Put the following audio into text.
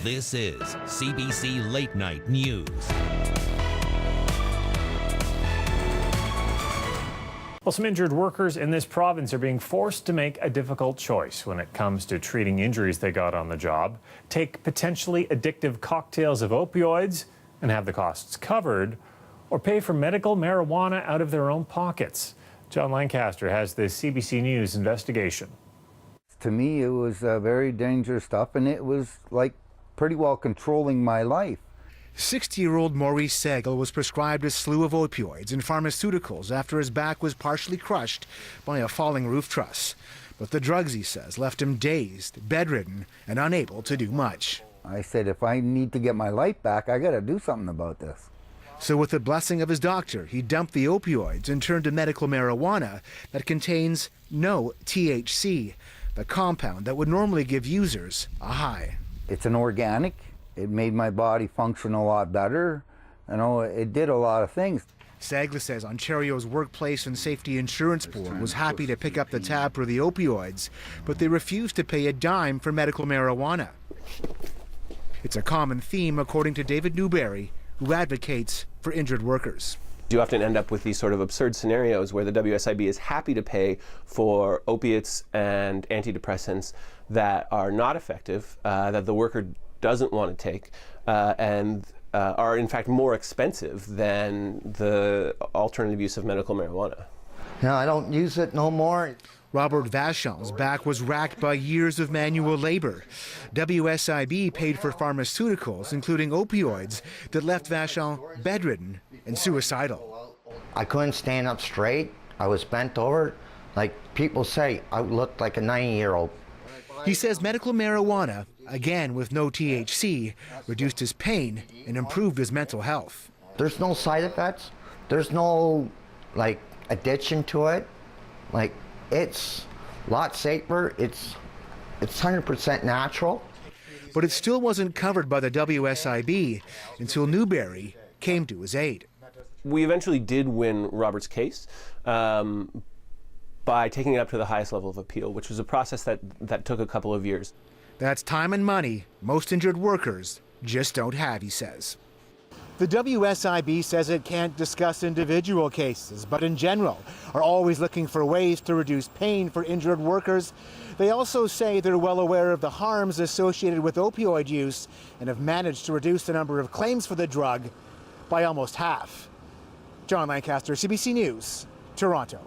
This is CBC Late Night News. Well, some injured workers in this province are being forced to make a difficult choice when it comes to treating injuries they got on the job. Take potentially addictive cocktails of opioids and have the costs covered, or pay for medical marijuana out of their own pockets. John Lancaster has this CBC News investigation. To me, it was very dangerous stuff, and it was like pretty well controlling my life. 60-year-old Maurice Segal was prescribed a slew of opioids and pharmaceuticals after his back was partially crushed by a falling roof truss. But the drugs, he says, left him dazed, bedridden, and unable to do much. I said, if I need to get my life back, I got to do something about this. So with the blessing of his doctor, he dumped the opioids and turned to medical marijuana that contains no THC, the compound that would normally give users a high. It's an organic. It made my body function a lot better. You know, it did a lot of things. Segal says Ontario's Workplace and Safety Insurance Board was happy to pick up the tab for the opioids, but they refused to pay a dime for medical marijuana. It's a common theme, according to David Newberry, who advocates for injured workers. You often end up with these sort of absurd scenarios where the WSIB is happy to pay for opiates and antidepressants that are not effective, that the worker doesn't want to take, and are in fact more expensive than the alternative use of medical marijuana. No, I don't use it no more. Robert Vachon's back was racked by years of manual labor. WSIB paid for pharmaceuticals, including opioids, that left Vachon bedridden and suicidal. I couldn't stand up straight. I was bent over. Like people say, I looked like a 90-year-old. He says medical marijuana, again with no THC, reduced his pain and improved his mental health. There's no side effects. There's no, like, addiction to it. Like, it's a lot safer. It's 100% natural. But it still wasn't covered by the WSIB until Newberry came to his aid. We eventually did win Robert's case by taking it up to the highest level of appeal, which was a process that took a couple of years. That's time and money most injured workers just don't have, he says. The WSIB says it can't discuss individual cases, but in general are always looking for ways to reduce pain for injured workers. They also say they're well aware of the harms associated with opioid use and have managed to reduce the number of claims for the drug by almost half. John Lancaster, CBC News, Toronto.